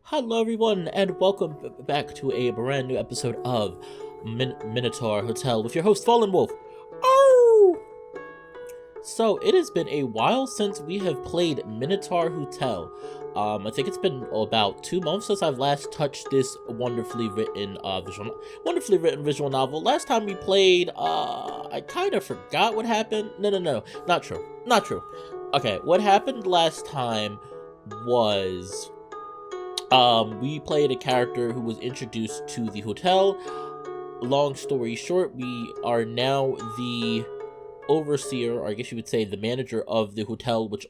Hello everyone, and welcome back to a brand new episode of Minotaur Hotel with your host Fallenwolf. Oh! So, it has been a while since we have played Minotaur Hotel. I think it's been about 2 months since I've last touched this wonderfully written visual novel. Last time we played, I kind of forgot what happened. No, not true. Okay, what happened last time was we played a character who was introduced to the hotel. Long story short, we are now the overseer, or I guess you would say the manager of the hotel, which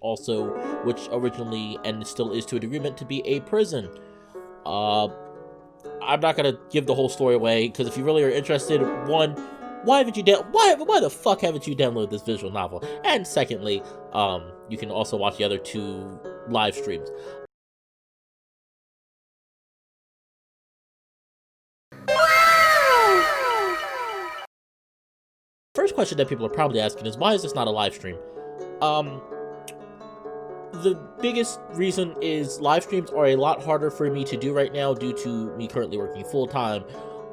originally and still is to a degree meant to be a prison. I'm not gonna give the whole story away, because if you really are interested, one, why the fuck haven't you downloaded this visual novel? And secondly, you can also watch the other 2 live streams. First question that people are probably asking is, why is this not a live stream? The biggest reason is live streams are a lot harder for me to do right now due to me currently working full-time,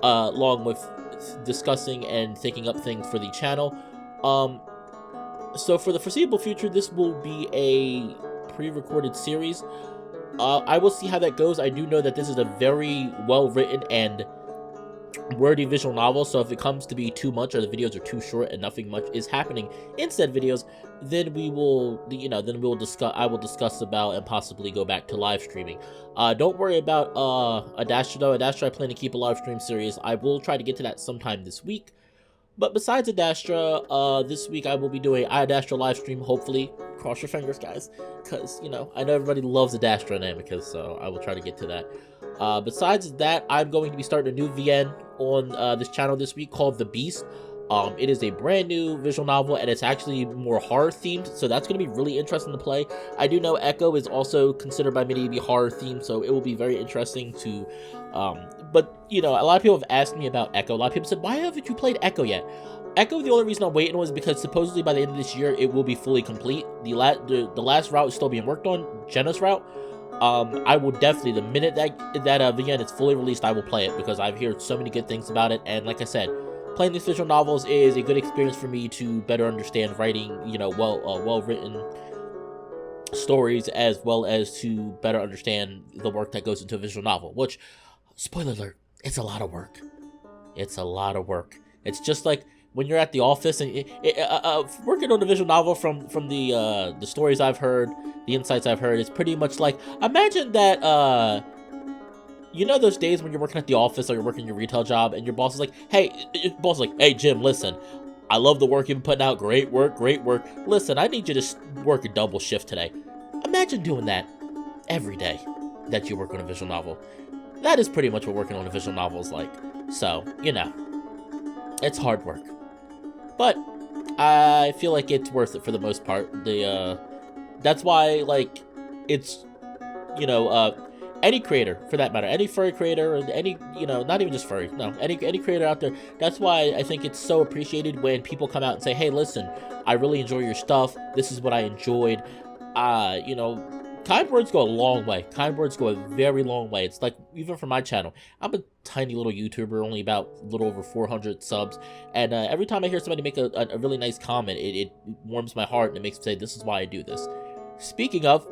along with discussing and thinking up things for the channel. So for the foreseeable future, this will be a pre-recorded series. I will see how that goes. I do know that this is a very well-written and wordy visual novel, so if it comes to be too much or the videos are too short and nothing much is happening in said videos, then we will, I will discuss about and possibly go back to live streaming. Don't worry about Ashtrin though. Ashtrin, I plan to keep a live stream series. I will try to get to that sometime this week. But besides Ashtrin, this week I will be doing Ashtrin live stream, hopefully. Cross your fingers, guys, because, I know everybody loves Ashtrin Amicus, so I will try to get to that. Besides that, I'm going to be starting a new VN on this channel this week called The Beast. It is a brand new visual novel, and it's actually more horror themed, so that's going to be really interesting to play. I do know Echo is also considered by many to be horror themed, so it will be very interesting to, but, a lot of people have asked me about Echo. A lot of people said, why haven't you played Echo yet? Echo, the only reason I'm waiting was because supposedly by the end of this year, it will be fully complete. The last route is still being worked on, Jenna's route. I will definitely, the minute that VN is fully released, I will play it, because I've heard so many good things about it, and like I said, playing these visual novels is a good experience for me to better understand writing, well-written stories, as well as to better understand the work that goes into a visual novel, which, spoiler alert, it's a lot of work. It's a lot of work. It's just like when you're at the office and working on a visual novel from the stories I've heard, the insights I've heard, it's pretty much like, imagine that, those days when you're working at the office or you're working your retail job and your boss is like, hey, Jim, listen, I love the work you've been putting out. Great work. Listen, I need you to work a double shift today. Imagine doing that every day that you work on a visual novel. That is pretty much what working on a visual novel is like. So, it's hard work. But I feel like it's worth it for the most part. That's why, like, it's, any creator, for that matter, any furry creator, or any, not even just furry, no, any creator out there, that's why I think it's so appreciated when people come out and say, hey, listen, I really enjoy your stuff, this is what I enjoyed. Kind words go a long way. Kind words go a very long way. It's like, even for my channel, I'm a tiny little YouTuber, only about a little over 400 subs, and every time I hear somebody make a really nice comment, it warms my heart, and it makes me say, this is why I do this. Speaking of,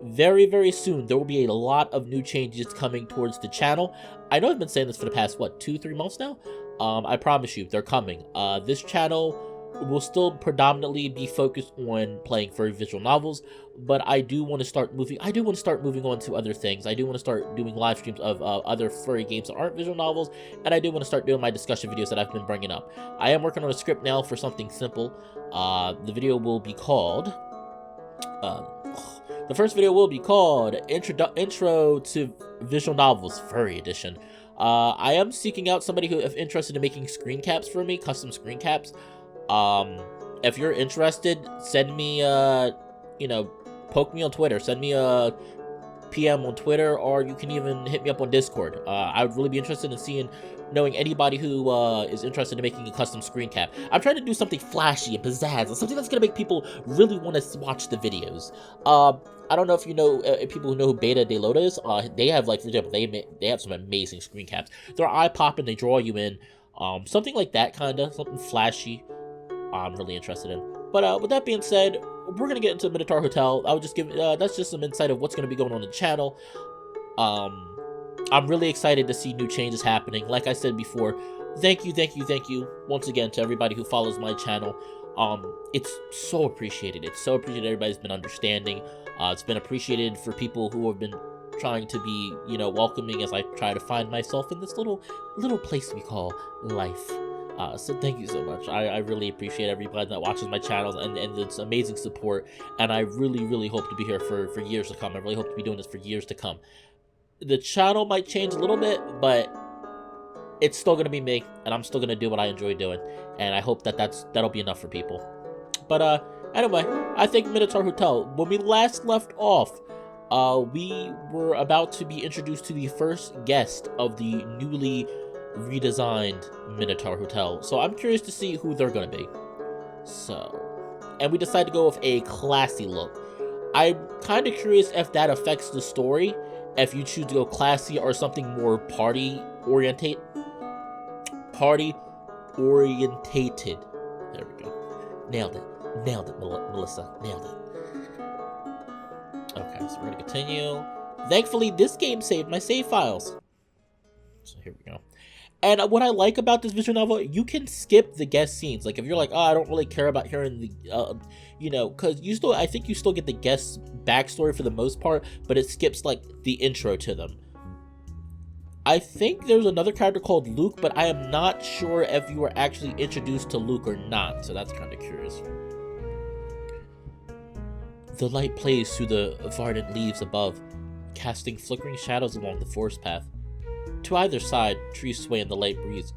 very, very soon, there will be a lot of new changes coming towards the channel. I know I've been saying this for the past, 2-3 months now? I promise you, they're coming. This channel will still predominantly be focused on playing furry visual novels, but I do want to start moving on to other things. I do want to start doing live streams of other furry games that aren't visual novels, and I do want to start doing my discussion videos that I've been bringing up. I am working on a script now for something simple. The video will be called, the first video will be called Intro to Visual Novels Furry Edition. I am seeking out somebody who is interested in making screen caps for me, custom screen caps. If you're interested, send me, poke me on Twitter, send me a PM on Twitter, or you can even hit me up on Discord. I would really be interested in knowing anybody who is interested in making a custom screen cap. I'm trying to do something flashy and pizzazz, something that's gonna make people really want to watch the videos. I don't know if you know people who know who Beta De Lota is. They have, like, for example, they have some amazing screen caps. They're eye popping. They draw you in. Something like that, something flashy. I'm really interested in. But with that being said, we're gonna get into Minotaur Hotel. I would just give that's just some insight of what's gonna be going on in the channel. I'm really excited to see new changes happening. Like I said before, thank you once again to everybody who follows my channel. It's so appreciated. It's so appreciated. Everybody's been understanding. It's been appreciated for people who have been trying to be, welcoming as I try to find myself in this little place we call life. So thank you so much. I really appreciate everybody that watches my channels and its amazing support. And I really hope to be here for years to come. I really hope to be doing this for years to come. The channel might change a little bit, but it's still going to be me, and I'm still going to do what I enjoy doing. And I hope that'll be enough for people. But anyway, I think Minotaur Hotel, when we last left off, we were about to be introduced to the first guest of the newly redesigned Minotaur Hotel. So I'm curious to see who they're going to be. And we decided to go with a classy look. I'm kind of curious if that affects the story, if you choose to go classy or something more party orientated. There we go. Nailed it, Melissa. Nailed it. Okay, so we're gonna continue. Thankfully, this game saved my save files. So here we go. And what I like about this visual novel, you can skip the guest scenes. Like, if you're like, oh, I don't really care about hearing the, because I think you still get the guest backstory for the most part, but it skips, like, the intro to them. I think there's another character called Luke, but I am not sure if you were actually introduced to Luke or not, so that's kind of curious. The light plays through the verdant leaves above, casting flickering shadows along the forest path. To either side, trees sway in the light breeze,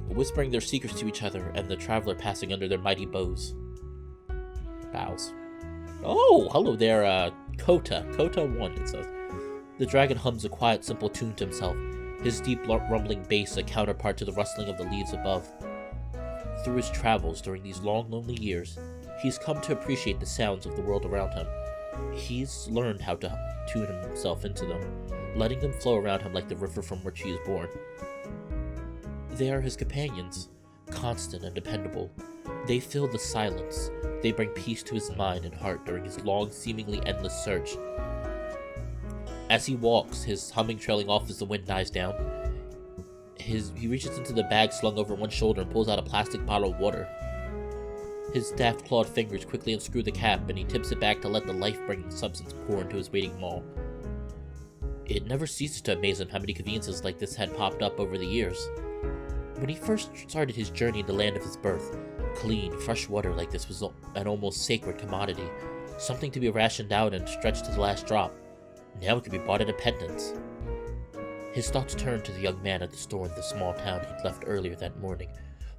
whispering their secrets to each other, and the traveler passing under their mighty bows. Bows. Oh, hello there, Kota. Kota 1, it says. The dragon hums a quiet, simple tune to himself, his deep, rumbling bass a counterpart to the rustling of the leaves above. Through his travels during these long, lonely years, he's come to appreciate the sounds of the world around him. He's learned how to tune himself into them, letting them flow around him like the river from which he is born. They are his companions, constant and dependable. They fill the silence. They bring peace to his mind and heart during his long, seemingly endless search. As he walks, his humming trailing off as the wind dies down, he reaches into the bag slung over one shoulder and pulls out a plastic bottle of water. His daft clawed fingers quickly unscrew the cap, and he tips it back to let the life-bringing substance pour into his waiting maw. It never ceases to amaze him how many conveniences like this had popped up over the years. When he first started his journey in the land of his birth, clean, fresh water like this was an almost sacred commodity, something to be rationed out and stretched to the last drop. Now it could be bought at a pittance. His thoughts turned to the young man at the store in the small town he'd left earlier that morning,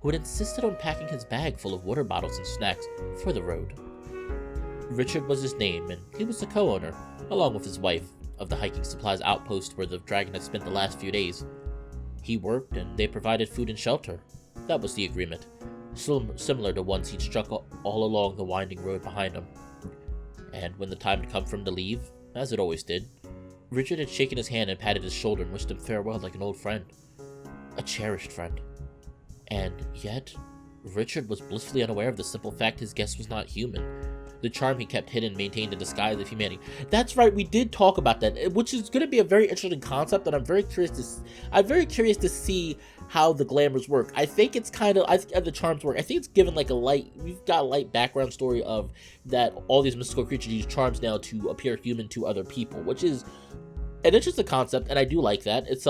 who had insisted on packing his bag full of water bottles and snacks for the road. Richard was his name, and he was the co-owner, along with his wife, of the hiking supplies outpost where the dragon had spent the last few days. He worked, and they provided food and shelter. That was the agreement, similar to ones he'd struck all along the winding road behind him. And when the time had come for him to leave, as it always did, Richard had shaken his hand and patted his shoulder and wished him farewell like an old friend. A cherished friend. And yet, Richard was blissfully unaware of the simple fact his guest was not human. The charm he kept hidden maintained a disguise of humanity. That's right, we did talk about that, which is going to be a very interesting concept, and I'm very curious to see how the glamours work. I think it's the charms work. I think it's given like we've got a light background story of that all these mystical creatures use charms now to appear human to other people, which is an interesting concept, and I do like that. It's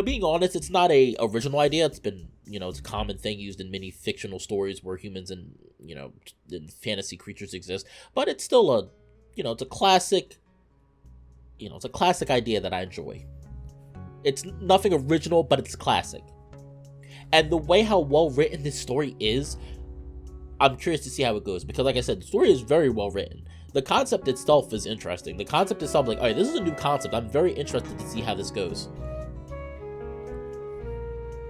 being honest, it's not a original idea. It's been, it's a common thing used in many fictional stories where humans and, and fantasy creatures exist. But it's still it's a classic, it's a classic idea that I enjoy. It's nothing original, but it's classic. And the way how well written this story is, I'm curious to see how it goes, because like I said, the story is very well written. The concept itself is interesting. The concept itself, like, alright, this is a new concept. I'm very interested to see how this goes.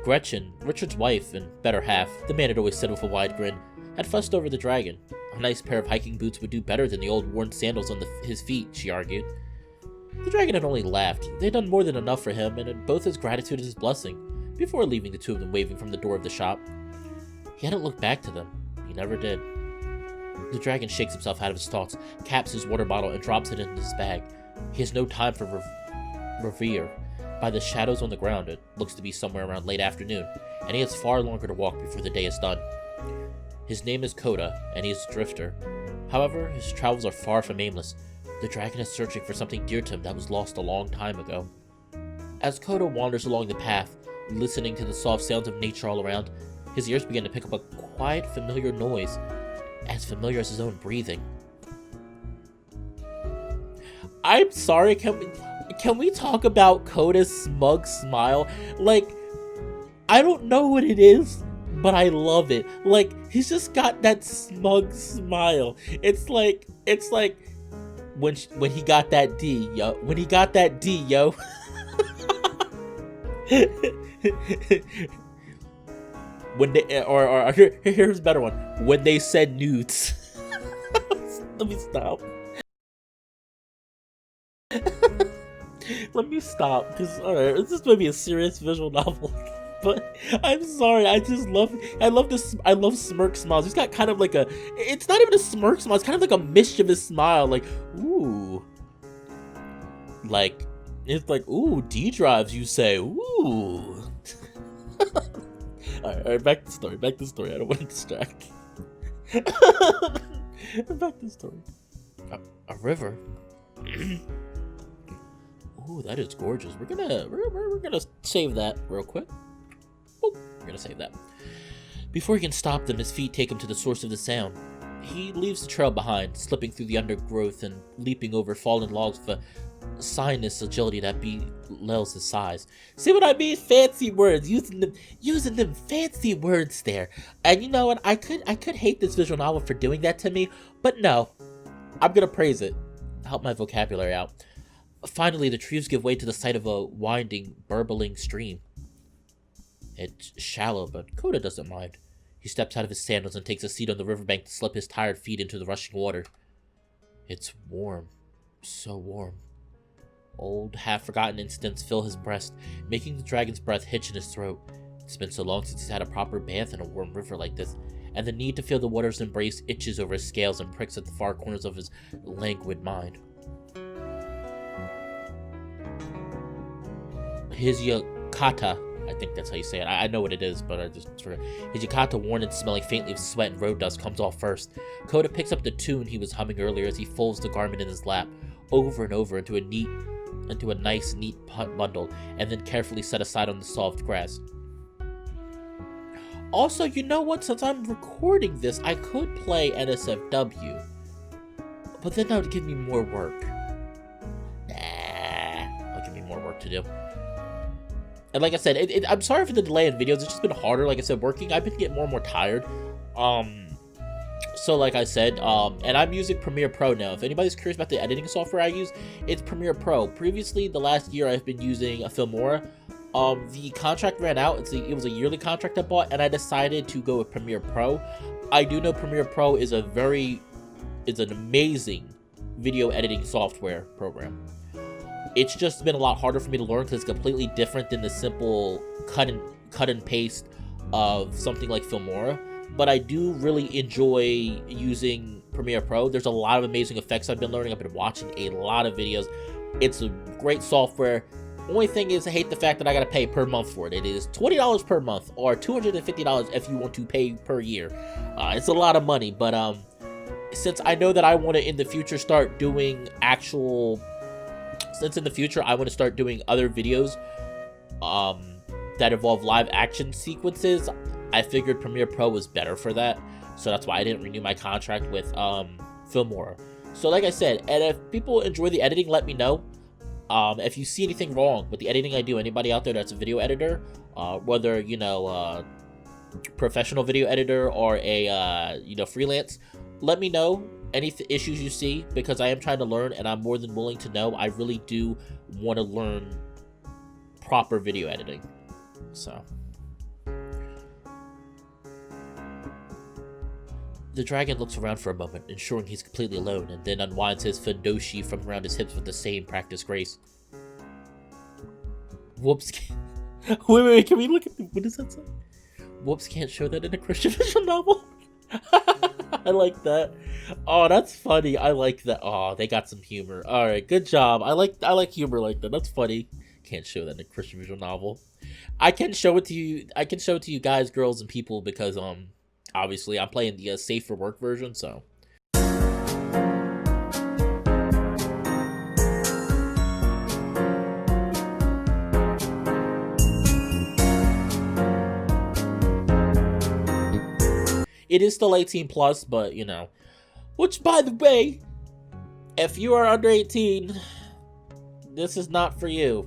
Gretchen, Richard's wife and better half, the man had always said with a wide grin, had fussed over the dragon. A nice pair of hiking boots would do better than the old worn sandals on his feet, she argued. The dragon had only laughed. They had done more than enough for him, and had both his gratitude and his blessing, before leaving the two of them waving from the door of the shop. He hadn't looked back to them. He never did. The dragon shakes himself out of his thoughts, caps his water bottle, and drops it into his bag. He has no time for reverie. By the shadows on the ground, it looks to be somewhere around late afternoon, and he has far longer to walk before the day is done. His name is Koda, and he is a drifter. However, his travels are far from aimless. The dragon is searching for something dear to him that was lost a long time ago. As Koda wanders along the path, listening to the soft sounds of nature all around, his ears begin to pick up a quiet, familiar noise, as familiar as his own breathing. I'm sorry, can we talk about Koda's smug smile? Like, I don't know what it is, but I love it. Like, he's just got that smug smile. It's like when he got that D, yo. When he got that D, yo. When they or here's a better one. When they said nudes. Let me stop. Let me stop, because alright, this is maybe a serious visual novel. But I'm sorry, I love smirk smiles. He's got kind of like it's not even a smirk smile, it's kind of like a mischievous smile, like, ooh. Like, it's like, ooh, D drives, you say, ooh. Alright, back to the story, I don't want to distract. Back to the story. A river? Ooh, that is gorgeous. We're gonna save that real quick. Oh, we're gonna save that. Before he can stop them, his feet take him to the source of the sound. He leaves the trail behind, slipping through the undergrowth and leaping over fallen logs with a sinus agility that belies his size. See what I mean? Fancy words, using them fancy words there. And you know what? I could hate this visual novel for doing that to me, but no, I'm gonna praise it. Help my vocabulary out. Finally, the trees give way to the sight of a winding, burbling stream. It's shallow, but Koda doesn't mind. He steps out of his sandals and takes a seat on the riverbank to slip his tired feet into the rushing water. It's warm. So warm. Old, half-forgotten incidents fill his breast, making the dragon's breath hitch in his throat. It's been so long since he's had a proper bath in a warm river like this, and the need to feel the water's embrace itches over his scales and pricks at the far corners of his languid mind. His yukata, I think that's how you say it. I know what it is, but I just forgot. His yukata, worn and smelling faintly of sweat and road dust, comes off first. Koda picks up the tune he was humming earlier as he folds the garment in his lap, over and over into a nice, neat bundle, and then carefully set aside on the soft grass. Also, you know what? Since I'm recording this, I could play NSFW, but then that would give me more work. Nah, that'll give me more work to do. And like I said, I'm sorry for the delay in videos. It's just been harder. Like I said, working, I've been getting more and more tired. So like I said, and I'm using Premiere Pro now. If anybody's curious about the editing software I use, it's Premiere Pro. Previously, the last year, I've been using a Filmora. The contract ran out. It was a yearly contract I bought, and I decided to go with Premiere Pro. I do know Premiere Pro is an amazing video editing software program. It's just been a lot harder for me to learn because it's completely different than the simple cut and paste of something like Filmora. But I do really enjoy using Premiere Pro. There's a lot of amazing effects I've been learning. I've been watching a lot of videos. It's a great software. Only thing is, I hate the fact that I gotta pay per month for it. It is $20 per month or $250 if you want to pay per year. It's a lot of money, but since I know that I want to in the future start doing since in the future I want to start doing other videos that involve live action sequences, I figured Premiere Pro was better for that. So that's why I didn't renew my contract with Filmora. So like I said, and if people enjoy the editing, let me know. If you see anything wrong with the editing I do, anybody out there that's a video editor, whether, you know, professional video editor or a freelance, let me know any issues you see, because I am trying to learn and I'm more than willing to know. I really do want to learn proper video editing. So the dragon looks around for a moment, ensuring he's completely alone, and then unwinds his fundoshi from around his hips with the same practiced grace. Whoops. Wait, can we look at what does that say? Whoops can't show that in a Christian visual novel. I like that. Oh, that's funny. I like that. Oh, they got some humor. All right, good job. I like humor like that. That's funny. Can't show that in a Christian visual novel. I can show it to you. I can show it to you guys, girls, and people because obviously I'm playing the safe for work version, so. It is still 18 plus, but which, by the way, if you are under 18, this is not for you.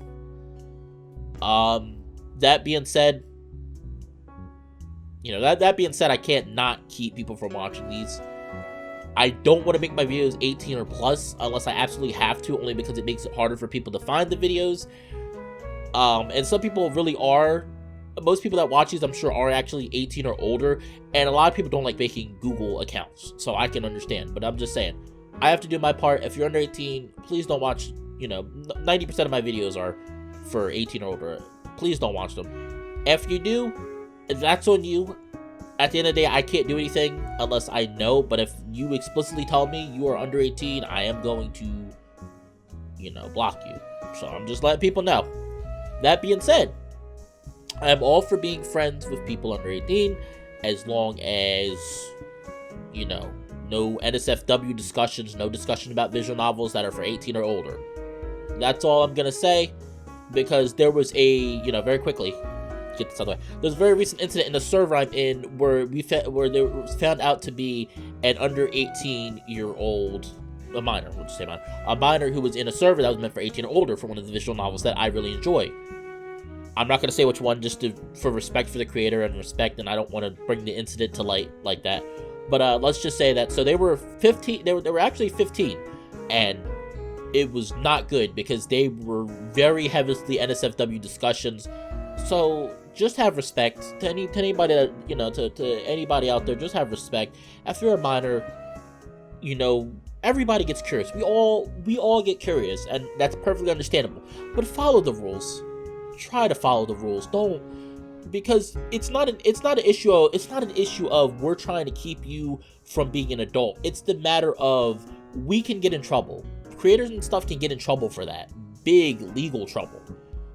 That being said, that being said, I can't not keep people from watching these. I don't want to make my videos 18 or plus unless I absolutely have to, only because it makes it harder for people to find the videos. And some people really are. Most people that watch these, I'm sure, are actually 18 or older, and a lot of people don't like making Google accounts, so I can understand, but I'm just saying, I have to do my part. If you're under 18, please don't watch, 90% of my videos are for 18 or older. Please don't watch them. If you do, that's on you. At the end of the day, I can't do anything unless I know, but if you explicitly tell me you are under 18, I am going to, block you. So I'm just letting people know. That being said, I am all for being friends with people under 18, as long as, no NSFW discussions, no discussion about visual novels that are for 18 or older. That's all I'm going to say, because there was a, very quickly, get this out of the way, there's a very recent incident in the server I'm in where there was found out to be an under 18-year-old, a minor, we'll just say minor, a minor who was in a server that was meant for 18 or older for one of the visual novels that I really enjoy. I'm not going to say which one, just for respect for the creator and respect, and I don't want to bring the incident to light like that. But let's just say that, so they were 15, they were actually 15, and it was not good because they were very heavily NSFW discussions. So just have respect to anybody that, to anybody out there, just have respect. If you're a minor, everybody gets curious. We all get curious, and that's perfectly understandable. But follow the rules. Try to follow the rules. Don't, because it's not an issue of we're trying to keep you from being an adult. It's the matter of we can get in trouble. Creators and stuff can get in trouble for that. Big legal trouble.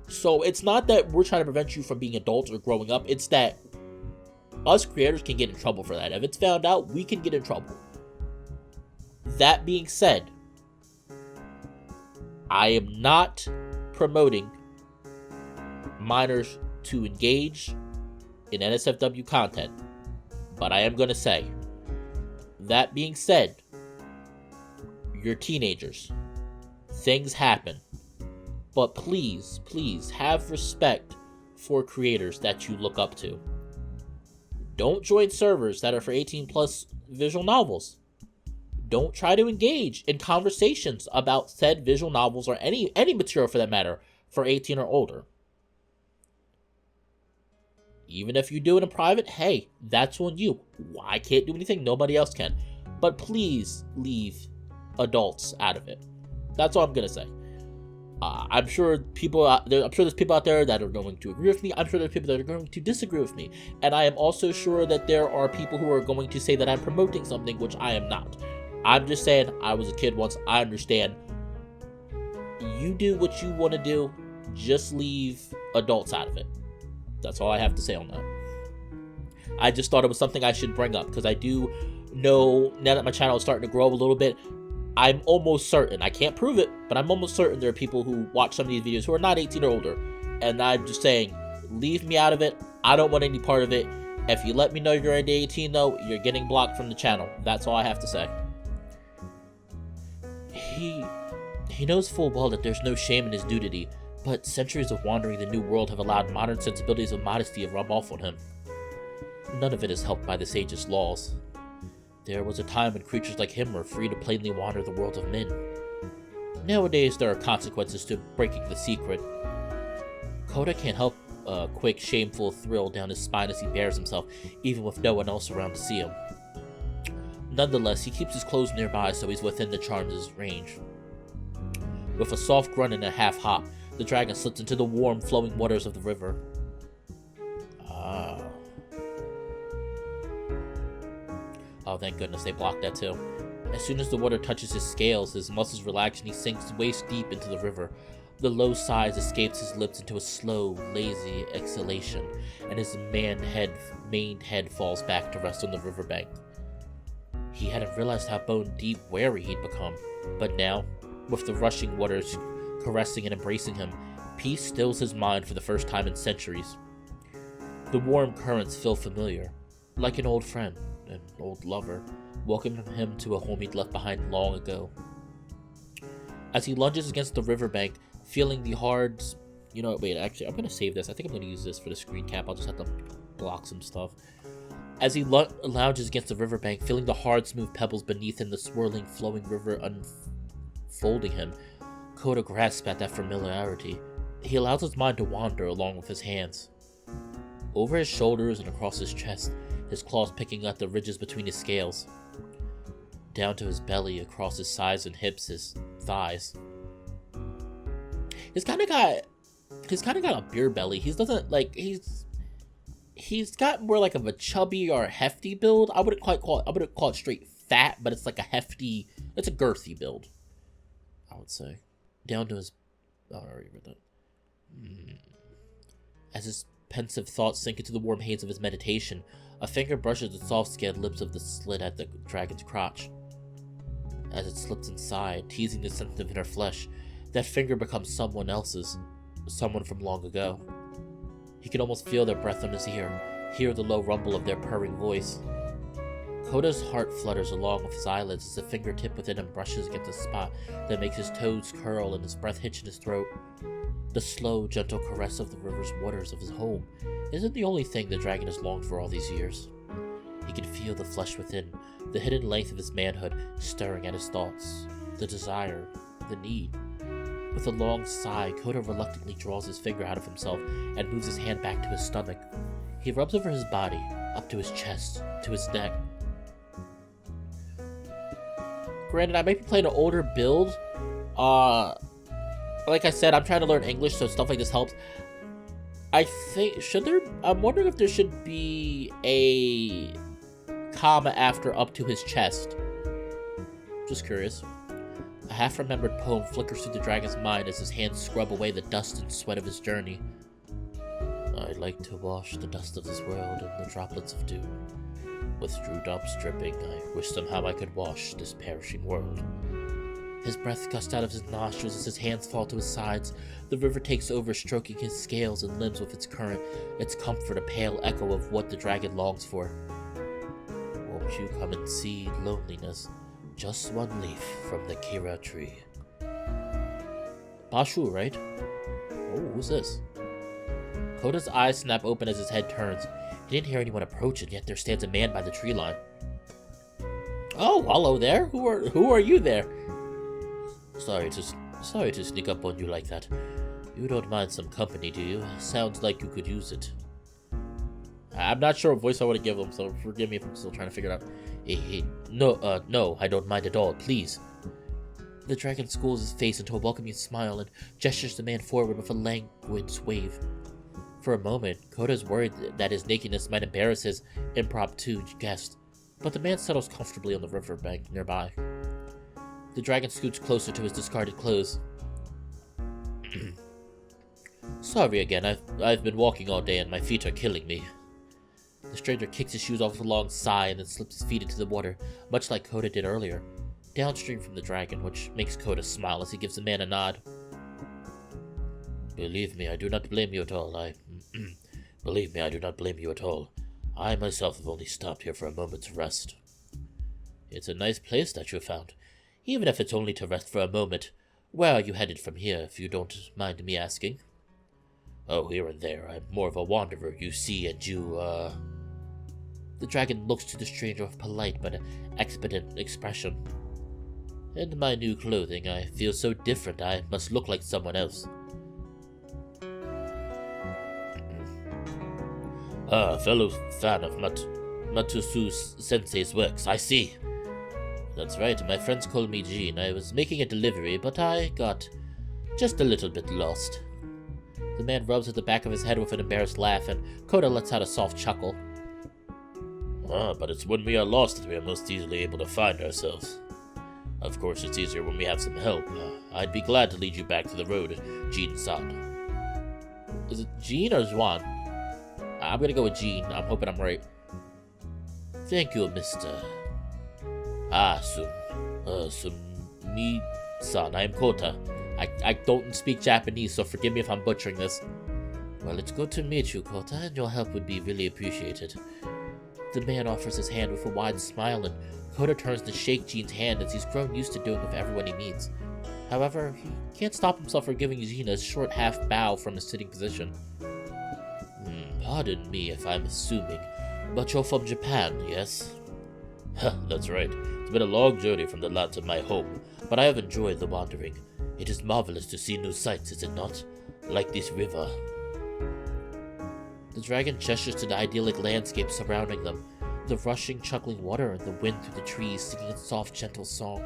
So it's not that we're trying to prevent you from being adults or growing up. It's that us creators can get in trouble for that. If it's found out, we can get in trouble. That being said, I am not promoting minors to engage in NSFW content, but I am going to say, that being said, you're teenagers. Things happen. But please, please have respect for creators that you look up to. Don't join servers that are for 18 plus visual novels. Don't try to engage in conversations about said visual novels or any material for that matter for 18 or older. Even if you do it in private, hey, that's on you. I can't do anything, nobody else can. But please leave adults out of it. That's all I'm gonna say. I'm sure there's people out there that are going to agree with me. I'm sure there's people that are going to disagree with me. And I am also sure that there are people who are going to say that I'm promoting something, which I am not. I'm just saying, I was a kid once, I understand. You do what you want to do, just leave adults out of it. That's all I have to say on that. I just thought it was something I should bring up, because I do know, now that my channel is starting to grow a little bit, I'm almost certain, I can't prove it, but I'm almost certain there are people who watch some of these videos who are not 18 or older. And I'm just saying, leave me out of it. I don't want any part of it. If you let me know you're under 18 though, you're getting blocked from the channel. That's all I have to say. He knows full well that there's no shame in his nudity, but centuries of wandering the new world have allowed modern sensibilities of modesty to rub off on him. None of it is helped by the sage's laws. There was a time when creatures like him were free to plainly wander the world of men. Nowadays, there are consequences to breaking the secret. Koda can't help a quick, shameful thrill down his spine as he bares himself, even with no one else around to see him. Nonetheless, he keeps his clothes nearby so he's within the charm's range. With a soft grunt and a half hop, the dragon slips into the warm, flowing waters of the river. Ah. Oh, thank goodness they blocked that too. As soon as the water touches his scales, his muscles relax and he sinks waist deep into the river. The low sighs escapes his lips into a slow, lazy exhalation, and his maned head falls back to rest on the riverbank. He hadn't realized how bone-deep wary he'd become, but now, with the rushing waters caressing and embracing him, peace stills his mind for the first time in centuries. The warm currents feel familiar, like an old friend, an old lover, welcoming him to a home he'd left behind long ago. As he lunges against the riverbank, feeling the hard... wait, actually, I'm going to save this. I think I'm going to use this for the screen cap. I'll just have to block some stuff. As he lounges against the riverbank, feeling the hard, smooth pebbles beneath him, the swirling, flowing river unfolding him, Koda grasps at that familiarity. He allows his mind to wander along with his hands. Over his shoulders and across his chest, his claws picking at the ridges between his scales. Down to his belly, across his sides and hips, his thighs. He's kind of got a beer belly. He's got more like of a chubby or a hefty build. I wouldn't call it straight fat, but it's like it's a girthy build, I would say. Down to his, I already read that. As his pensive thoughts sink into the warm haze of his meditation, a finger brushes the soft-scaled lips of the slit at the dragon's crotch. As it slips inside, teasing the sensitive inner flesh, that finger becomes someone else's, someone from long ago. He can almost feel their breath on his ear, hear the low rumble of their purring voice. Koda's heart flutters along with his eyelids as a fingertip within him brushes against a spot that makes his toes curl and his breath hitch in his throat. The slow, gentle caress of the river's waters of his home isn't the only thing the dragon has longed for all these years. He can feel the flesh within, the hidden length of his manhood stirring at his thoughts, the desire, the need. With a long sigh, Koda reluctantly draws his finger out of himself and moves his hand back to his stomach. He rubs over his body, up to his chest, to his neck. Granted, I might be playing an older build. Like I said, I'm trying to learn English, so stuff like this helps. I'm wondering if there should be a comma after up to his chest. Just curious. A half-remembered poem flickers through the dragon's mind as his hands scrub away the dust and sweat of his journey. I'd like to wash the dust of this world in the droplets of dew. With dewdrops dripping, I wish somehow I could wash this perishing world. His breath gusts out of his nostrils as his hands fall to his sides. The river takes over, stroking his scales and limbs with its current, its comfort a pale echo of what the dragon longs for. Won't you come and see loneliness? Just one leaf from the Kira tree. Bashu, right? Oh, who's this? Koda's eyes snap open as his head turns. He didn't hear anyone approach, and yet there stands a man by the tree line. Oh, hello there. Who are you there? Sorry to sneak up on you like that. You don't mind some company, do you? Sounds like you could use it. I'm not sure what voice I want to give him, so forgive me if I'm still trying to figure it out. No, I don't mind at all, please. The dragon schools his face into a welcoming smile and gestures the man forward with a languid wave. For a moment, Koda is worried that his nakedness might embarrass his impromptu guest, but the man settles comfortably on the riverbank nearby. The dragon scoots closer to his discarded clothes. Sorry again, I've been walking all day and my feet are killing me. The stranger kicks his shoes off with a long sigh and then slips his feet into the water, much like Koda did earlier, downstream from the dragon, which makes Koda smile as he gives the man a nod. Believe me, I do not blame you at all. Believe me, I do not blame you at all. I myself have only stopped here for a moment's rest. It's a nice place that you found, even if it's only to rest for a moment. Where are you headed from here, if you don't mind me asking? Oh, here and there. I'm more of a wanderer, you see, and you, The dragon looks to the stranger with polite but expectant expression. In my new clothing, I feel so different I must look like someone else. Fellow fan of Matsusu Sensei's works, I see. That's right, my friends call me Jean. I was making a delivery, but I got just a little bit lost. The man rubs at the back of his head with an embarrassed laugh, and Koda lets out a soft chuckle. But it's when we are lost that we are most easily able to find ourselves. Of course, it's easier when we have some help. I'd be glad to lead you back to the road, Jean-san. Is it Jean or Juan? I'm gonna go with Jean. I'm hoping I'm right. Thank you, Mr. Sumi-san. I am Kota. I don't speak Japanese, so forgive me if I'm butchering this. Well, it's good to meet you, Kota, and your help would be really appreciated. The man offers his hand with a wide smile, and Koda turns to shake Jean's hand as he's grown used to doing with everyone he meets. However, he can't stop himself from giving Jean a short half bow from his sitting position. Pardon me if I'm assuming, but you're from Japan, yes? That's right. It's been a long journey from the lands of my home, but I have enjoyed the wandering. It is marvelous to see new sights, is it not? Like this river. The dragon gestures to the idyllic landscape surrounding them, the rushing, chuckling water and the wind through the trees singing its soft, gentle song.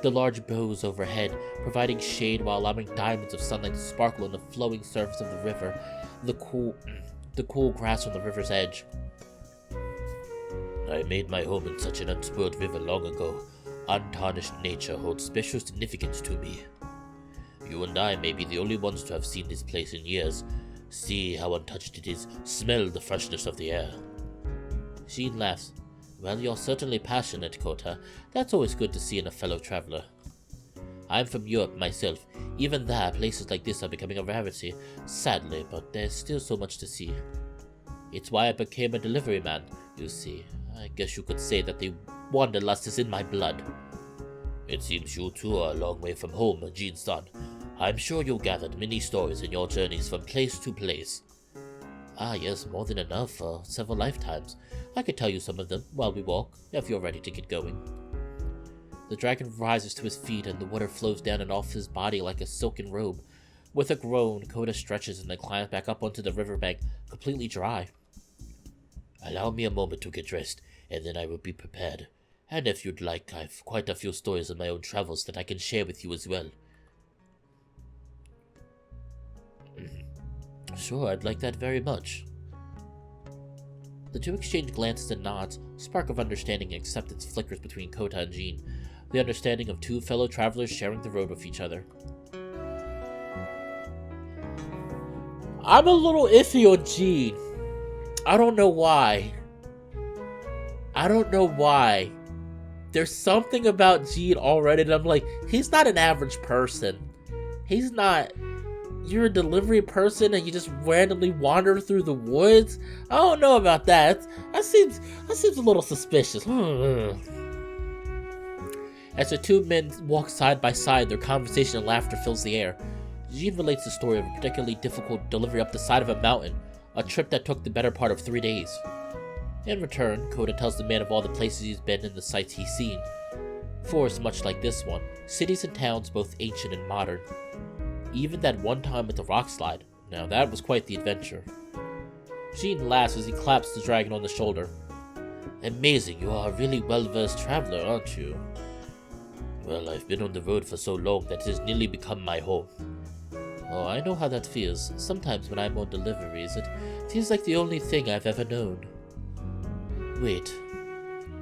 The large boughs overhead, providing shade while allowing diamonds of sunlight to sparkle on the flowing surface of the river, the cool grass on the river's edge. I made my home in such an unspoiled river long ago. Untarnished nature holds special significance to me. You and I may be the only ones to have seen this place in years. See how untouched it is. Smell the freshness of the air. Jean laughs. Well, you're certainly passionate, Kota. That's always good to see in a fellow traveler. I'm from Europe myself. Even there, places like this are becoming a rarity. Sadly, but there's still so much to see. It's why I became a delivery man, you see. I guess you could say that the wanderlust is in my blood. It seems you too are a long way from home, Jean-san. I'm sure you gathered many stories in your journeys from place to place. Ah, yes, more than enough for several lifetimes. I could tell you some of them while we walk, if you're ready to get going. The dragon rises to his feet and the water flows down and off his body like a silken robe. With a groan, Koda stretches and then climbs back up onto the riverbank, completely dry. Allow me a moment to get dressed, and then I will be prepared. And if you'd like, I've quite a few stories of my own travels that I can share with you as well. Sure, I'd like that very much. The two exchange glances and nods. A spark of understanding and acceptance flickers between Kota and Jean, the understanding of two fellow travelers sharing the road with each other. I'm a little iffy on Jean. I don't know why. There's something about Jean already that I'm like, he's not an average person. He's not... You're a delivery person and you just randomly wander through the woods? I don't know about that. That seems a little suspicious. As the two men walk side by side, their conversation and laughter fills the air. Jean relates the story of a particularly difficult delivery up the side of a mountain, a trip that took the better part of 3 days. In return, Koda tells the man of all the places he's been and the sights he's seen. Forests much like this one, cities and towns both ancient and modern. Even that one time with the rock slide. Now that was quite the adventure. Jean laughs as he claps the dragon on the shoulder. Amazing, you are a really well-versed traveler, aren't you? Well, I've been on the road for so long that it has nearly become my home. Oh, I know how that feels. Sometimes when I'm on deliveries, it feels like the only thing I've ever known. Wait.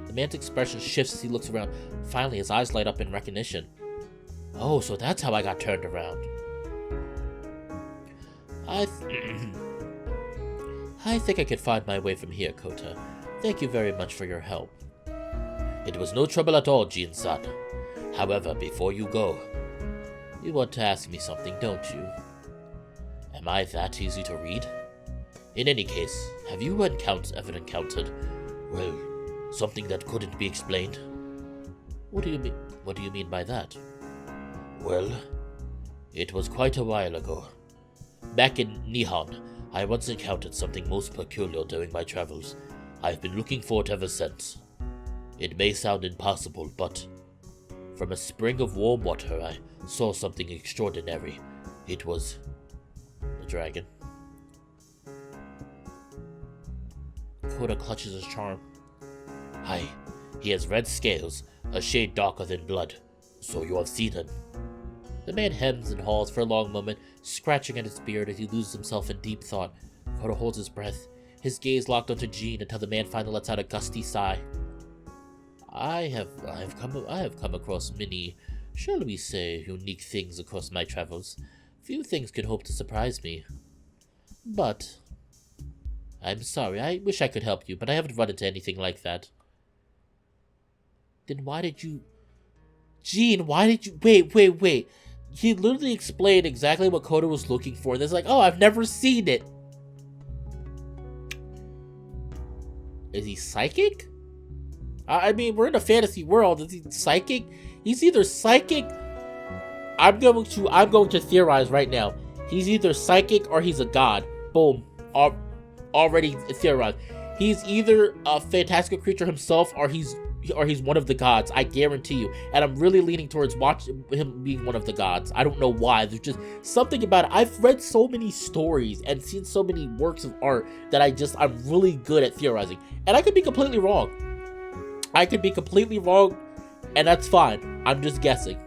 The man's expression shifts as he looks around. Finally, his eyes light up in recognition. Oh, so that's how I got turned around. I think I can find my way from here, Kota. Thank you very much for your help. It was no trouble at all, Jean-san. However, before you go, you want to ask me something, don't you? Am I that easy to read? In any case, have you ever encountered, well, something that couldn't be explained? What do you mean? What do you mean by that? Well, it was quite a while ago. Back in Nihon, I once encountered something most peculiar during my travels. I've been looking for it ever since. It may sound impossible, but from a spring of warm water I saw something extraordinary. It was the dragon. Koda clutches his charm. Aye, he has red scales, a shade darker than blood. So you have seen him. The man hems and haws for a long moment, scratching at his beard as he loses himself in deep thought. Koda holds his breath, his gaze locked onto Jean until the man finally lets out a gusty sigh. I have come across many, shall we say, unique things across my travels. Few things could hope to surprise me. But I'm sorry, I wish I could help you, but I haven't run into anything like that. Then why did you... Jean, why did you... Wait. He literally explained exactly what Koda was looking for. And it's like, oh, I've never seen it. Is he psychic? I mean, we're in a fantasy world. Is he psychic? He's either psychic... I'm going to theorize right now. He's either psychic or he's a god. Boom. Already theorized. He's either a fantastical creature himself or he's one of the gods. I guarantee you. And I'm really leaning towards watching him being one of the gods. I don't know why. There's just something about it. I've read so many stories and seen so many works of art that I'm really good at theorizing. And I could be completely wrong. And that's fine. I'm just guessing.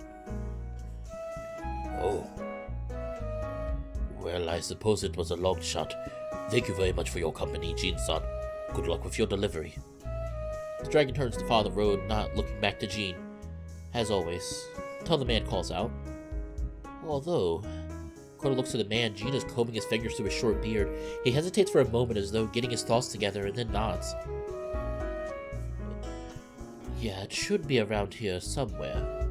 Oh. Well, I suppose it was a long shot. Thank you very much for your company, Jean-san. Good luck with your delivery. The dragon turns to follow the road, not looking back to Jean. As always, until the man calls out. Although, Koda looks at the man. Jean is combing his fingers through his short beard. He hesitates for a moment as though getting his thoughts together and then nods. Yeah, it should be around here somewhere.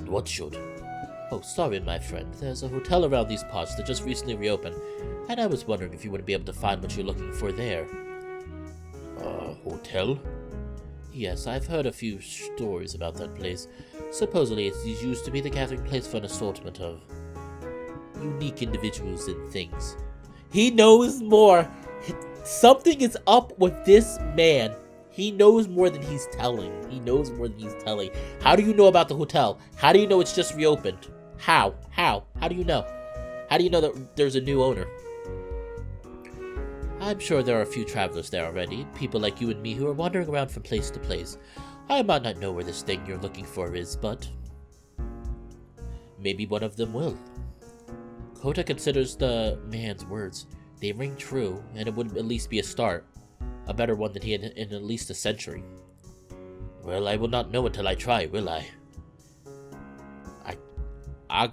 What should? Oh, sorry, my friend. There's a hotel around these parts that just recently reopened, and I was wondering if you would be able to find what you're looking for there. Hotel? Yes, I've heard a few stories about that place. Supposedly it used to be the gathering place for an assortment of unique individuals and things. He knows more! Something is up with this man. He knows more than he's telling. How do you know about the hotel? How do you know it's just reopened? How? How do you know? How do you know that there's a new owner? I'm sure there are a few travelers there already, people like you and me who are wandering around from place to place. I might not know where this thing you're looking for is, but maybe one of them will. Kota considers the man's words. They ring true, and it would at least be a start. A better one than he had in at least a century. Well, I will not know until I try, will I? I'm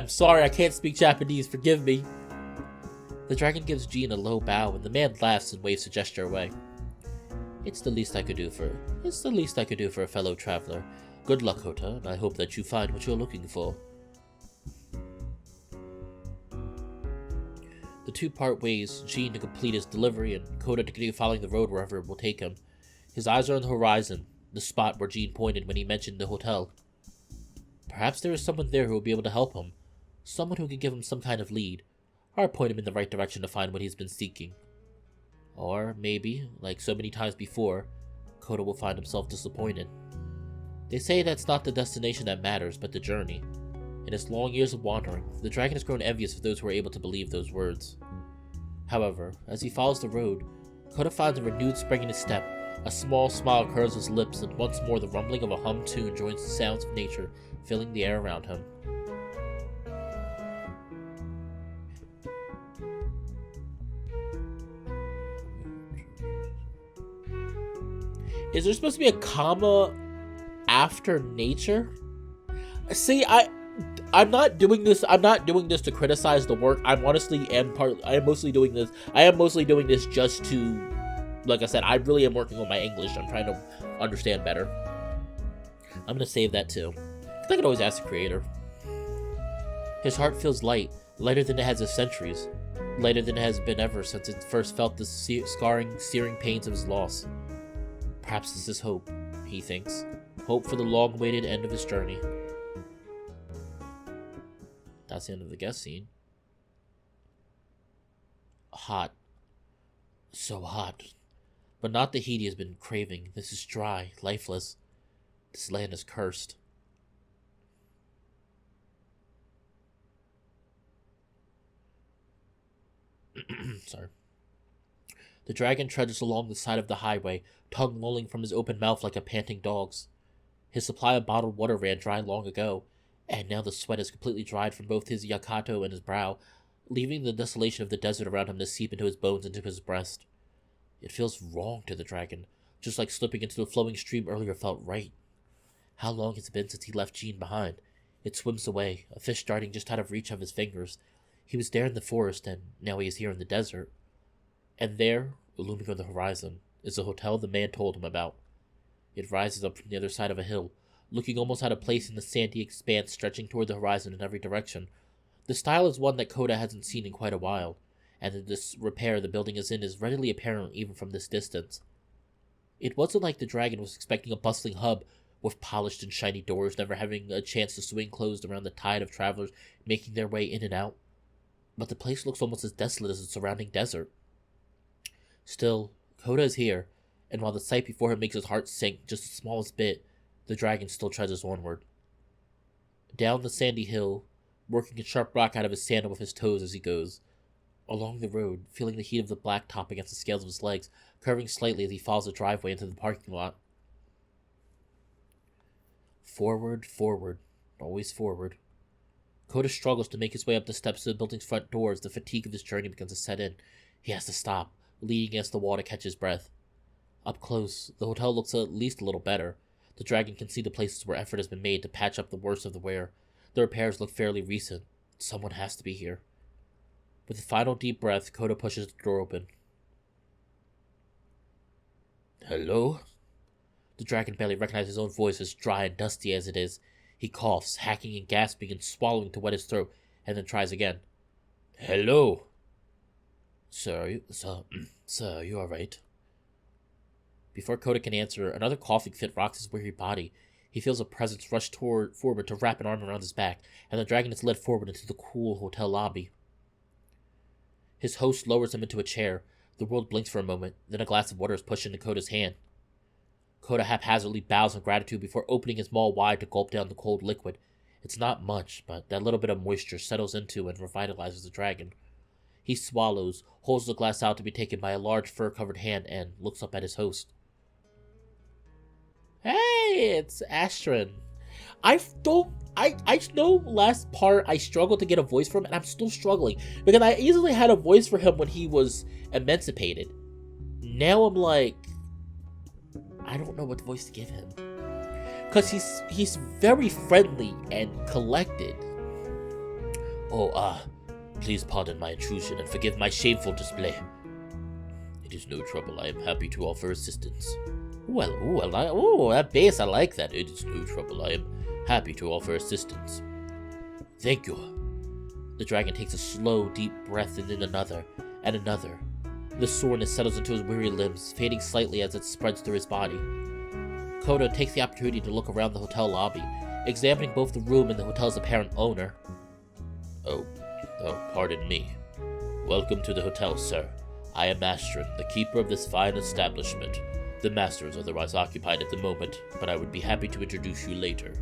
sorry, I can't speak Japanese, forgive me. The dragon gives Jean a low bow, and the man laughs and waves a gesture away. It's the least I could do for a fellow traveler. Good luck, Kota, and I hope that you find what you're looking for. The two part ways, Jean to complete his delivery and Koda to continue following the road wherever it will take him. His eyes are on the horizon, the spot where Jean pointed when he mentioned the hotel. Perhaps there is someone there who will be able to help him, someone who can give him some kind of lead, or point him in the right direction to find what he's been seeking. Or maybe, like so many times before, Koda will find himself disappointed. They say that it's not the destination that matters, but the journey. In his long years of wandering, the dragon has grown envious of those who are able to believe those words. However, as he follows the road, Koda finds a renewed spring in his step. A small smile curves his lips, and once more the rumbling of a hummed tune joins the sounds of nature, filling the air around him. Is there supposed to be a comma after nature? See, I'm not doing this to criticize the work. I am mostly doing this just to, like I said, I really am working on my English. I'm trying to understand better. I'm gonna save that too. I can always ask the creator. His heart feels light, lighter than it has in centuries, lighter than it has been ever since it first felt the searing pains of his loss. Perhaps this is hope, he thinks. Hope for the long-awaited end of his journey. That's the end of the guest scene. hot. So hot. But not the heat he has been craving. This is dry, lifeless. This land is cursed. Sorry. The dragon trudges along the side of the highway, tongue lolling from his open mouth like a panting dog's. His supply of bottled water ran dry long ago, and now the sweat is completely dried from both his yakato and his brow, leaving the desolation of the desert around him to seep into his bones and into his breast. It feels wrong to the dragon, just like slipping into the flowing stream earlier felt right. How long has it been since he left Jean behind? It swims away, a fish darting just out of reach of his fingers. He was there in the forest, and now he is here in the desert. And there, looming on the horizon, is the hotel the man told him about. It rises up from the other side of a hill, looking almost out of place in the sandy expanse stretching toward the horizon in every direction. The style is one that Koda hasn't seen in quite a while, and the disrepair the building is in is readily apparent even from this distance. It wasn't like the dragon was expecting a bustling hub with polished and shiny doors never having a chance to swing closed around the tide of travelers making their way in and out. But the place looks almost as desolate as the surrounding desert. Still, Koda is here, and while the sight before him makes his heart sink just the smallest bit, the dragon still trudges onward. Down the sandy hill, working a sharp rock out of his sandal with his toes as he goes. Along the road, feeling the heat of the black top against the scales of his legs, curving slightly as he follows the driveway into the parking lot. Forward, forward, always forward. Koda struggles to make his way up the steps to the building's front door as the fatigue of his journey begins to set in. He has to stop, leaning against the wall to catch his breath. Up close, the hotel looks at least a little better. The dragon can see the places where effort has been made to patch up the worst of the wear. The repairs look fairly recent. Someone has to be here. With a final deep breath, Koda pushes the door open. Hello? The dragon barely recognizes his own voice, as dry and dusty as it is. He coughs, hacking and gasping and swallowing to wet his throat, and then tries again. Hello? Sir, you all right? Before Koda can answer, another coughing fit rocks his weary body. He feels a presence rush forward to wrap an arm around his back, and the dragon is led forward into the cool hotel lobby. His host lowers him into a chair. The world blinks for a moment, then a glass of water is pushed into Koda's hand. Koda haphazardly bows in gratitude before opening his maw wide to gulp down the cold liquid. It's not much, but that little bit of moisture settles into and revitalizes the dragon. He swallows, holds the glass out to be taken by a large fur-covered hand, and looks up at his host. Hey, it's Ashtrin. I know last part I struggled to get a voice for him, and I'm still struggling, because I easily had a voice for him when he was emancipated. Now I'm like, I don't know what voice to give him. Because he's very friendly and collected. Please pardon my intrusion and forgive my shameful display. It is no trouble. I am happy to offer assistance. That bass, I like that. It is no trouble. I am happy to offer assistance. Thank you. The dragon takes a slow, deep breath and then another, and another. The soreness settles into his weary limbs, fading slightly as it spreads through his body. Koda takes the opportunity to look around the hotel lobby, examining both the room and the hotel's apparent owner. Oh, pardon me. Welcome to the hotel, sir. I am Ashtrin, the keeper of this fine establishment. The master is otherwise occupied at the moment, but I would be happy to introduce you later.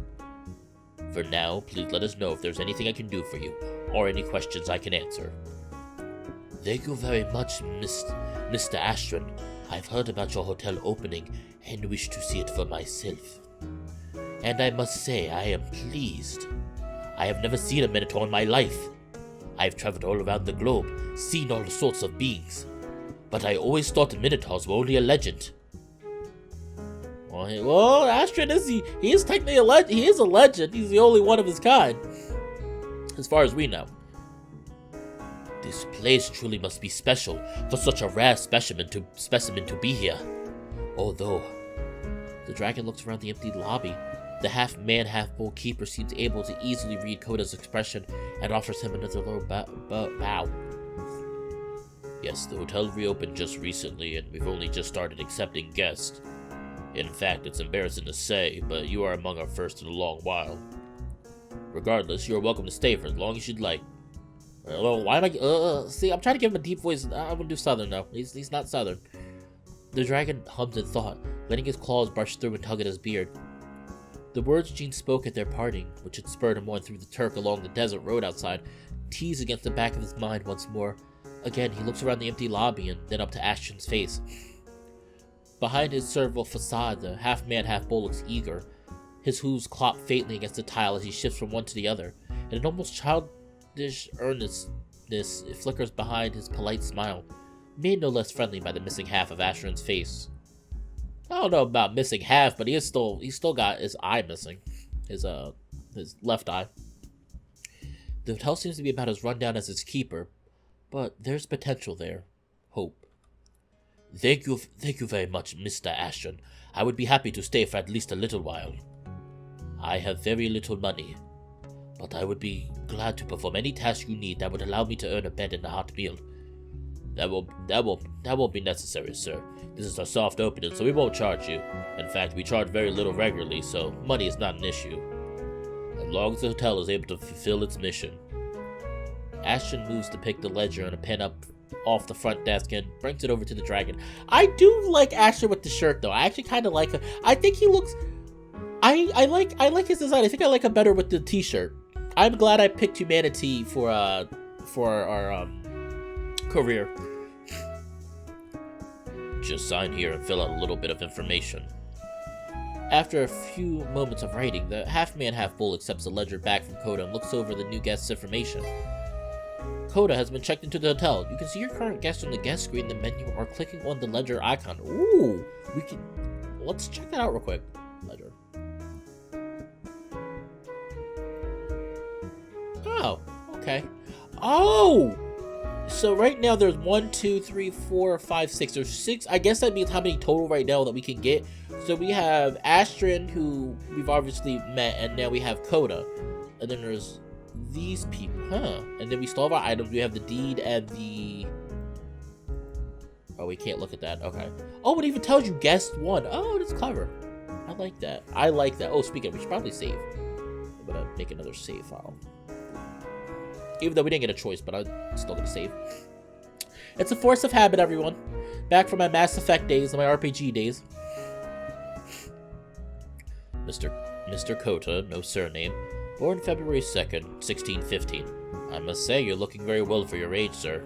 For now, please let us know if there's anything I can do for you, or any questions I can answer. Thank you very much, Mr. Ashtrin. I've heard about your hotel opening and wish to see it for myself. And I must say, I am pleased. I have never seen a Minotaur in my life. I've traveled all around the globe, seen all sorts of beings, but I always thought the Minotaurs were only a legend. Well, Ashtrin he is technically a legend. He is a legend. He's the only one of his kind, as far as we know. This place truly must be special for such a rare specimen to be here. Although, the dragon looks around the empty lobby. The half-man, half-bull keeper seems able to easily read Koda's expression and offers him another low bow. Yes, the hotel reopened just recently, and we've only just started accepting guests. In fact, it's embarrassing to say, but you are among our first in a long while. Regardless, you are welcome to stay for as long as you'd like. Why am I... see, I'm trying to give him a deep voice. I'm gonna do Southern, though. He's not Southern. The dragon hummed in thought, letting his claws brush through and tug at his beard. The words Jean spoke at their parting, which had spurred him on through the Turk along the desert road outside, teased against the back of his mind once more. Again, he looks around the empty lobby and then up to Ashtrin's face. Behind his servile facade, the half-man, half-bull looks eager. His hooves clop faintly against the tile as he shifts from one to the other, and an almost childish earnestness flickers behind his polite smile, made no less friendly by the missing half of Ashtrin's face. I don't know about missing half, but he's still got his eye missing. His left eye. The hotel seems to be about as run down as its keeper, but there's potential there. Hope. Thank you very much, Mr. Ashtrin. I would be happy to stay for at least a little while. I have very little money, but I would be glad to perform any task you need that would allow me to earn a bed and a hot meal. That won't be necessary, sir. This is a soft opening, so we won't charge you. In fact, we charge very little regularly, so money is not an issue. As long as the hotel is able to fulfill its mission. Ashtrin moves to pick the ledger and a pen up off the front desk and brings it over to the dragon. I do like Ashtrin with the shirt, though. I actually kind of like him. I think he looks... I like his design. I think I like him better with the t-shirt. I'm glad I picked humanity for our career. Just sign here and fill out a little bit of information. After a few moments of writing, the half-man, half-bull accepts the ledger back from Koda and looks over the new guest's information. Koda has been checked into the hotel. You can see your current guest on the guest screen in the menu or clicking on the ledger icon. Ooh, let's check that out real quick. Ledger. Oh, okay. Oh! So right now there's 1, 2, 3, 4, 5, 6. There's 6. I guess that means how many total right now that we can get. So we have Ashtrin, who we've obviously met, and now we have Koda. And then there's these people. Huh. And then we still have our items. We have the deed and the... Oh, we can't look at that. Okay. Oh, it even tells you guest 1. Oh, that's clever. I like that. I like that. Oh, speaking of, we should probably save. I'm gonna make another save file. Even though we didn't get a choice, but I'm still gonna save. It's a force of habit, everyone. Back from my Mass Effect days and my RPG days. Mr. Kota, no surname, born February 2nd, 1615. I must say, you're looking very well for your age, sir.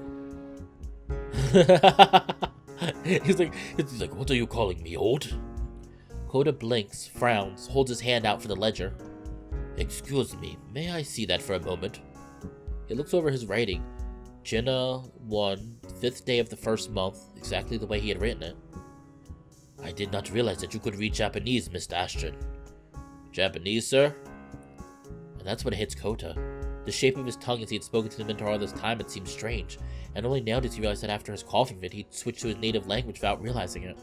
He's like, what are you calling me, old? Koda blinks, frowns, holds his hand out for the ledger. Excuse me, may I see that for a moment? He looks over his writing. Jenna 1, 5th day of the 1st month, exactly the way he had written it. I did not realize that you could read Japanese, Mr. Ashtrin. Japanese, sir? And that's when it hits Kota. The shape of his tongue as he had spoken to the Minotaur all this time had seemed strange, and only now did he realize that after his coughing fit, he'd switched to his native language without realizing it.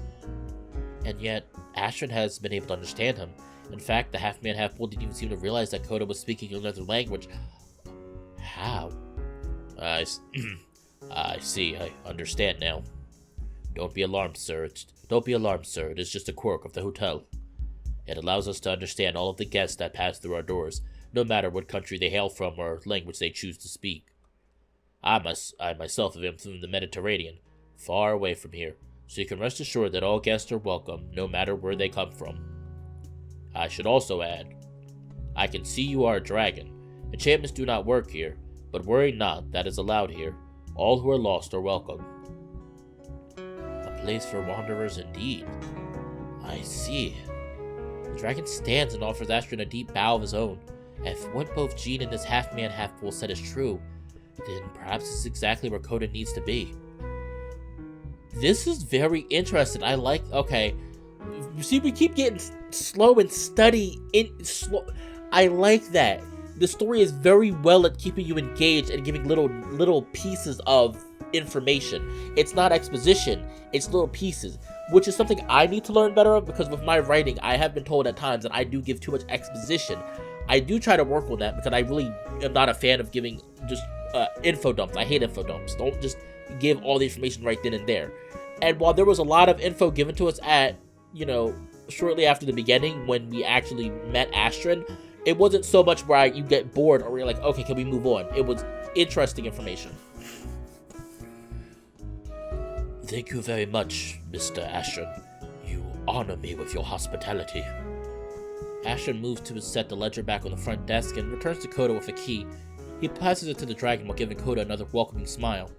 And yet, Ashtrin has been able to understand him. In fact, the half-man, half-bull didn't even seem to realize that Koda was speaking another language. How? I see. I understand now. Don't be alarmed, sir. Don't be alarmed, sir. It is just a quirk of the hotel. It allows us to understand all of the guests that pass through our doors, no matter what country they hail from or language they choose to speak. I myself am from the Mediterranean, far away from here, so you can rest assured that all guests are welcome, no matter where they come from. I should also add, I can see you are a dragon. Enchantments do not work here, but worry not, that is allowed here. All who are lost are welcome. A place for wanderers indeed. I see. The dragon stands and offers Ashtrin a deep bow of his own. If what both Jean and this half-man, half-bull said is true, then perhaps this is exactly where Koda needs to be. This is very interesting. I like... Okay. See, we keep getting slow and steady. I like that. The story is very well at keeping you engaged and giving little pieces of information. It's not exposition. It's little pieces, which is something I need to learn better of, because with my writing, I have been told at times that I do give too much exposition. I do try to work on that because I really am not a fan of giving just info dumps. I hate info dumps. Don't just give all the information right then and there. And while there was a lot of info given to us at, shortly after the beginning when we actually met Ashtrin, it wasn't so much where you get bored or you're like, okay, can we move on? It was interesting information. Thank you very much, Mr. Ashtrin. You honor me with your hospitality. Ashtrin moves to set the ledger back on the front desk and returns to Koda with a key. He passes it to the dragon while giving Koda another welcoming smile.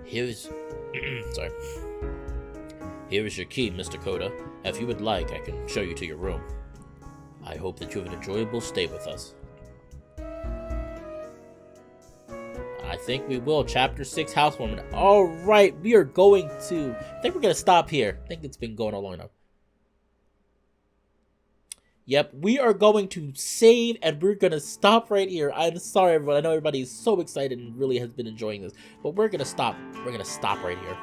Here is... Sorry. Here is your key, Mr. Koda. If you would like, I can show you to your room. I hope that you have an enjoyable stay with us. I think we will. Chapter 6, Housewarming. Alright, we are going to... I think we're going to stop here. I think it's been going on long enough. Yep, we are going to save and we're going to stop right here. I'm sorry, everyone. I know everybody is so excited and really has been enjoying this. But we're going to stop. We're going to stop right here.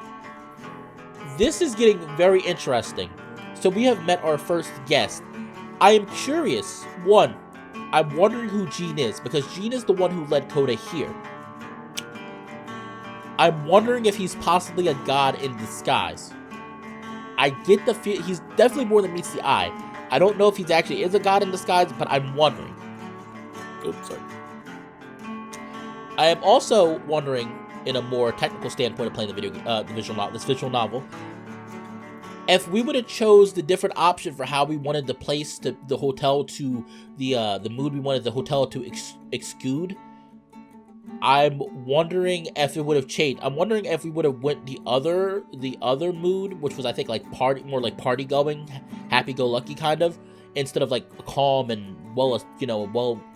This is getting very interesting. So we have met our first guest. I am curious. One, I'm wondering who Jean is. Because Jean is the one who led Koda here. I'm wondering if he's possibly a god in disguise. I get the feel he's definitely more than meets the eye. I don't know if he actually is a god in disguise, but I'm wondering. Oops, sorry. I am also wondering, in a more technical standpoint of playing this visual novel, if we would have chose the different option for how we wanted to place the hotel to the mood we wanted the hotel to exude. I'm wondering if it would have changed. I'm wondering if we would have went the other mood, which was I think like more like party going, happy go lucky kind of, instead of like a calm and well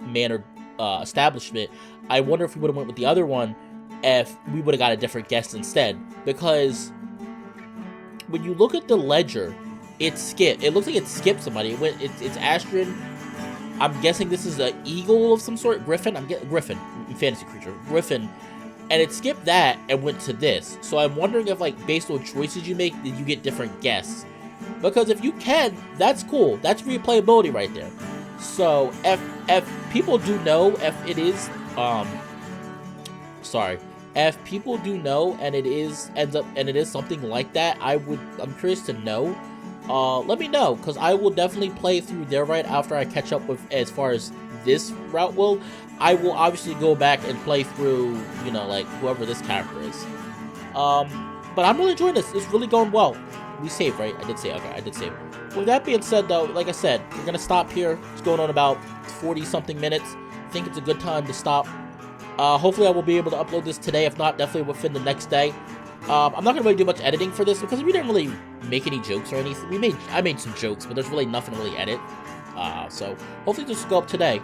mannered establishment. I wonder if we would have went with the other one, if we would have got a different guest instead. Because when you look at the ledger, it skipped. It looks like it skipped somebody. It's Ashtrin. I'm guessing this is an eagle of some sort, Griffin. Griffin, fantasy creature, Griffin, and it skipped that and went to this. So I'm wondering if, like, based on choices you make, did you get different guests? Because if you can, that's cool. That's replayability right there. So if people do know if it is, if people do know and it is something like that, I'm curious to know. Let me know, because I will definitely play through there right after I catch up with as far as this route will. I will obviously go back and play through, like whoever this character is. But I'm really enjoying this. It's really going well. We saved, right? I did save. Okay, I did save. With that being said, though, like I said, we're gonna stop here. It's going on about 40-something minutes. I think it's a good time to stop. Hopefully I will be able to upload this today. If not, definitely within the next day. I'm not gonna really do much editing for this because we didn't really make any jokes or anything. I made some jokes, but there's really nothing to really edit. So hopefully this will go up today.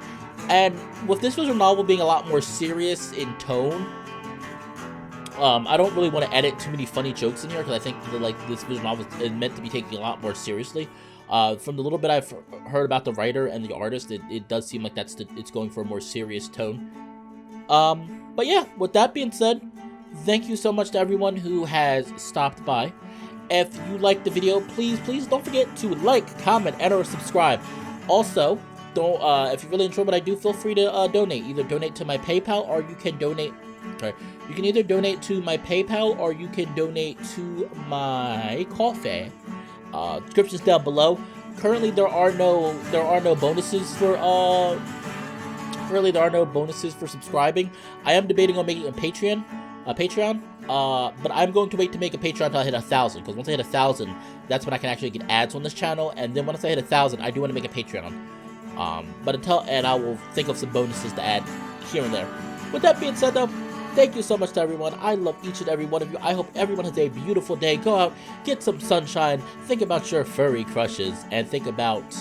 And with this visual novel being a lot more serious in tone, I don't really want to edit too many funny jokes in here because I think this visual novel is meant to be taken a lot more seriously. From the little bit I've heard about the writer and the artist, it does seem like it's going for a more serious tone. But yeah, with that being said, thank you so much to everyone who has stopped by. If you liked the video, please don't forget to like, comment, and or subscribe. Also, if you really enjoy what I do, feel free to donate. Either donate to my PayPal or you can donate. Sorry, you can either donate to my PayPal or you can donate to my Ko-fi. Descriptions down below. Currently, there are no bonuses for subscribing. I am debating on making a Patreon. But I'm going to wait to make a Patreon until I hit 1,000, because once I hit 1,000, that's when I can actually get ads on this channel, and then once I hit 1,000, I do want to make a Patreon. And I will think of some bonuses to add here and there. With that being said, though, thank you so much to everyone. I love each and every one of you. I hope everyone has a beautiful day. Go out, get some sunshine, think about your furry crushes, and think about...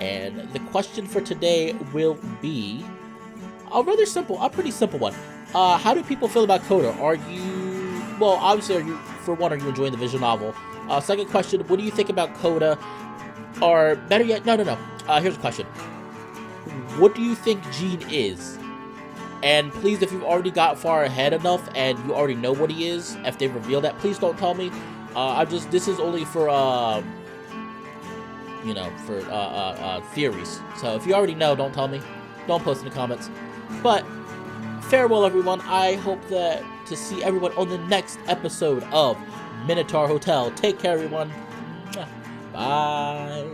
And the question for today will be a pretty simple one. How do people feel about Koda? Obviously, are you enjoying the visual novel? Second question, what do you think about Koda? Or better yet, no. Here's a question. What do you think Jean is? And please, if you've already got far ahead enough and you already know what he is, if they reveal that, please don't tell me. This is only for, theories. So if you already know, don't tell me. Don't post in the comments. But farewell, everyone. I hope to see everyone on the next episode of Minotaur Hotel. Take care, everyone. Bye.